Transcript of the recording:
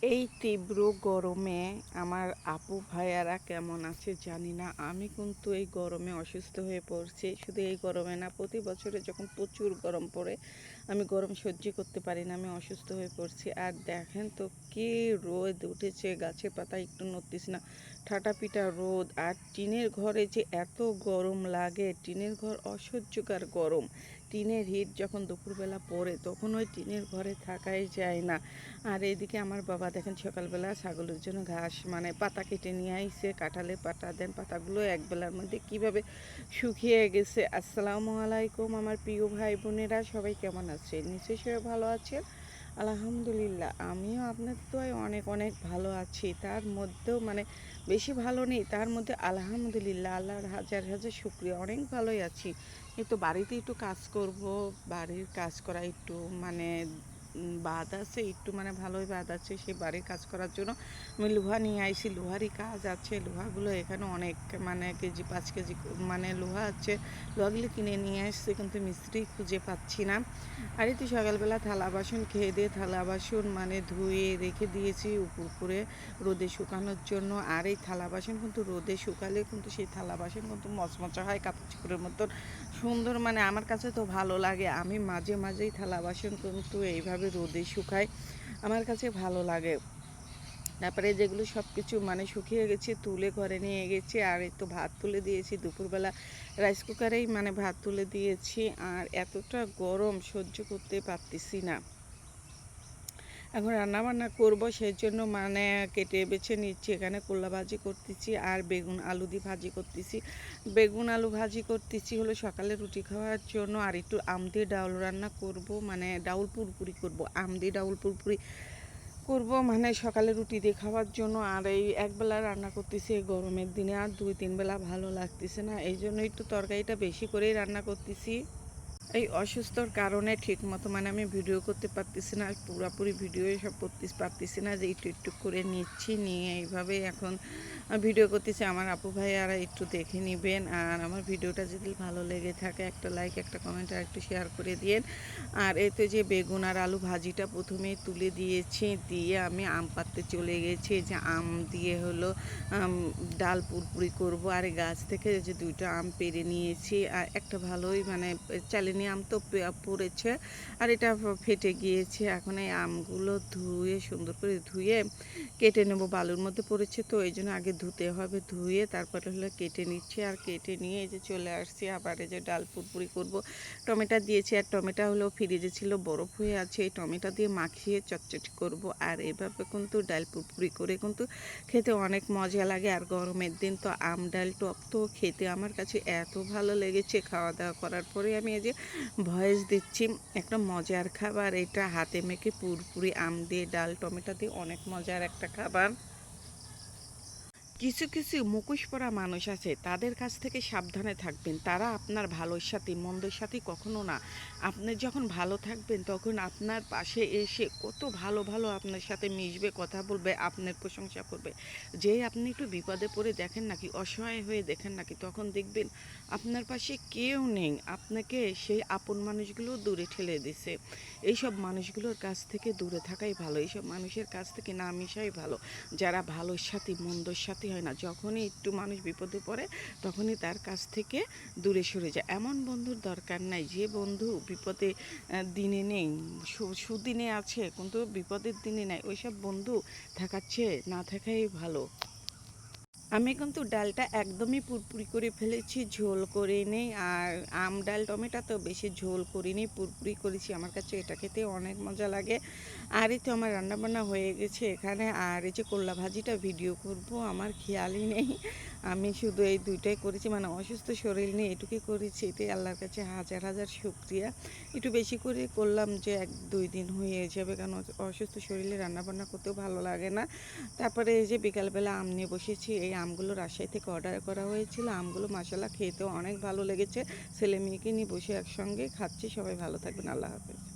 এই তীব্র গরমে আমার আপু ভাইয়ারা কেমন আছে জানি না। আমি কিন্তু এই গরমে অসুস্থ হয়ে পড়ছি। শুধু এই গরমে না, প্রতি বছরে যখন প্রচুর গরম পড়ে আমি গরম সহ্য করতে পারি না, আমি অসুস্থ হয়ে পড়ছি। আর দেখেন তো কি রোদ উঠেছে, গাছের পাতা একটু নড়তেছে না, ঠাটা পিটা রোদ। আর টিনের ঘরে যে এত গরম লাগে, টিনের ঘর অসহ্যকর গরম। টিনের হিট যখন দুপুরবেলা পড়ে তখন ওই টিনের ঘরে থাকাই যায় না। আর এদিকে আমার বাবা দেখেন সকালবেলা ছাগলের জন্য ঘাস মানে পাতা কেটে নিয়ে আইছে, কাঁঠালের পাতা দেন, পাতাগুলো এক বেলার মধ্যে কিভাবে শুকিয়ে গেছে। আসসালামু আলাইকুম আমার প্রিয় ভাই বোনেরা, সবাই কেমন আছে? নিশ্চয়ই সবাই ভালো আছেন। আলহামদুলিল্লাহ আমিও আপনার দোয়ায় অনেক অনেক ভালো আছি। তার মধ্যেও মানে বেশি ভালো নেই, তার মধ্যে আলহামদুলিল্লাহ আল্লাহর হাজার হাজার শুক্রিয়া অনেক ভালোই আছি। কিন্তু বাড়িতে একটু কাজ করব, বাড়ির কাজ করা একটু মানে বাদ আছে, একটু মানে ভালোই বাদ আছে। সেই বাড়ির কাজ করার জন্য আমি লোহা নিয়ে আইছি, লোহারই কাজ আছে। লোহাগুলো এখানে অনেক মানে কেজি 5 কেজি মানে লোহা আছে। লোহাগুলো কিনে নিয়ে আসছে, কিন্তু মিস্ত্রি খুঁজে পাচ্ছি না। আর এই তো সকালবেলা থালা বাসন খেয়ে দিয়ে থালা বাসন মানে ধুয়ে রেখে দিয়েছি উপর করে রোদে শুকানোর জন্য। আর এই থালা বাসন কিন্তু রোদে শুকালে কিন্তু সেই থালা বাসন কিন্তু মচমচা হয়, কাপড় চোপড়ের মতন সুন্দর। মানে আমার কাছে তো ভালো লাগে। আমি মাঝে মাঝেই থালা বাসন কিন্তু এইভাবে রোদে শুকাই, আমার কাছে ভালো লাগে। তারপরে যেগুলো সব কিছু মানে শুকিয়ে গেছে তুলে ঘরে নিয়ে গেছি। আর এই তো ভাত তুলে দিয়েছি দুপুরবেলা, রাইস কুকারেই মানে ভাত তুলে দিয়েছি। আর এতটা গরম সহ্য করতে পারতেছি না। এখন রান্নাবান্না করব, সেই জন্য মানে কেটে বেছে নিচ্ছি। এখানে করলা ভাজি করতেছি আর বেগুন আলু দিয়ে ভাজি করতেছি। বেগুন আলু ভাজি করতেছি হলো সকালে রুটি খাওয়ার জন্য। আর একটু আম দিয়ে ডাউল রান্না করব, মানে ডাউল পুরপুরি করব, আম দিয়ে ডাউল পুরপুরি করব মানে সকালে রুটি দিয়ে খাওয়ার জন্য। আর এই একবেলা রান্না করতেছি এই গরমের দিনে, আর 2-3 বেলা ভালো লাগতেছে না, এই জন্য একটু তরকারিটা বেশি করেই রান্না করতেছি। এই অসুস্থর কারণে ঠিক মতো মানে আমি ভিডিও করতে পারতেছি না, পুরোপুরি ভিডিও সব করতে পারতেছি না, যে একটু একটু করে নিচ্ছি, নিয়ে এইভাবে এখন ভিডিও করতেছি। আমার আপু ভাইয়ারা একটু দেখে নেবেন। আর আমার ভিডিওটা যদি ভালো লেগে থাকে একটা লাইক, একটা কমেন্ট আর একটু শেয়ার করে দিয়েন। আর এতে যে বেগুন আর আলু ভাজিটা প্রথমেই তুলে দিয়েছি, দিয়ে আমি আম পাততে চলে গেছি। যে আম দিয়ে হলো ডাল পুরপুরি করব। আর গাছ থেকে যে 2টা আম পেড়ে নিয়েছি, আর একটা ভালোই মানে চালিনি আম তো পড়েছে, আর এটা ফেটে গিয়েছে। এখন এই আমগুলো ধুয়ে সুন্দর করে ধুয়ে কেটে নেব। বালুর মধ্যে পড়েছে তো এই জন্য আগে ধুতে হবে, ধুয়ে তারপরে হলো কেটে নিচ্ছি। আর কেটে নিয়ে এই যে চলে আসছি আবার এই যে ডাল পুরপুরি করব। টমেটো দিয়েছি, আর টমেটো হলো ফ্রিজে ছিল, বরফ হয়ে আছে। এই টমেটো দিয়ে মাখিয়ে চটচটি করব। আর এভাবে কিন্তু ডাল পুরপুরি করে কিন্তু খেতে অনেক মজা লাগে। আর গরমের দিন তো আম ডাল টক তো খেতে আমার কাছে এত ভালো লেগেছে। খাওয়া দাওয়া করার পরে আমি এই যে ভয়েস দিচ্ছি, একটা মজার খাবার এটা, হাতে মেখে পুরপুরি আম দিয়ে ডাল টমেটো দিয়ে অনেক মজার একটা খাবার। কিছু কিছু মুখোশ পরা মানুষ আছে, তাদের কাছ থেকে সাবধানে থাকবেন। তারা আপনার ভালোর সাথে মন্দের সাথে কখনো না। আপনি যখন ভালো থাকবেন তখন আপনার পাশে এসে কত ভালো ভালো আপনার সাথে মিশবে, কথা বলবে, আপনার প্রশংসা করবে। যেই আপনি একটু বিপদে পড়ে দেখেন নাকি, অসহায় হয়ে দেখেন নাকি, তখন দেখবেন আপনার পাশে কেউ নেই, আপনাকে সেই আপন মানুষগুলো দূরে ঠেলে দিছে। এইসব মানুষগুলোর কাছ থেকে দূরে থাকাই ভালো, এইসব মানুষের কাছ থেকে না মিশাই ভালো। যারা ভালোর সাথে মন্দর সাথে হয় না, যখনই একটু মানুষ বিপদে পড়ে তখনই তার কাছ থেকে দূরে সরে যায়। এমন বন্ধুর দরকার নাই যে বন্ধু বিপদে দিনে নেই, সুদিনে আছে কিন্তু বিপদের দিনে নেই। ওইসব বন্ধু থাকার চেয়ে না থাকাই ভালো। আমি কিন্তু ডালটা একদমই পুরপুরি করে ফেলেছি, ঝোল করে নেই। আর আম ডাল টমেটো তো বেশি ঝোল করিনি, পুরপুরি করেছি। আমার কাছে এটা খেতে অনেক মজা লাগে। আর এই তো আমার রান্নাবান্না হয়ে গেছে এখানে। আর এই যে করলা ভাজিটা ভিডিও করব আমার খেয়ালই নেই, আমি শুধু এই 2টাই করেছি, মানে অসুস্থ শরীর নিয়ে এটুকুই করেছি। এটাই আল্লাহর কাছে হাজার হাজার শুক্রিয়া। একটু বেশি করে করলাম যে 1-2 দিন হয়ে যাবে, কারণ অসুস্থ শরীরে রান্নাবান্না করতেও ভালো লাগে না। তারপরে এই যে বিকালবেলা আম নিয়ে বসেছি, এই আমগুলো রাজশাহী থেকে অর্ডার করা হয়েছিল। আমগুলো মাশাআল্লাহ খেতেও অনেক ভালো লেগেছে। ছেলে মেয়েকে নিয়ে বসে একসঙ্গে খাচ্ছি। সবাই ভালো থাকবেন, আল্লাহ হাফেজ।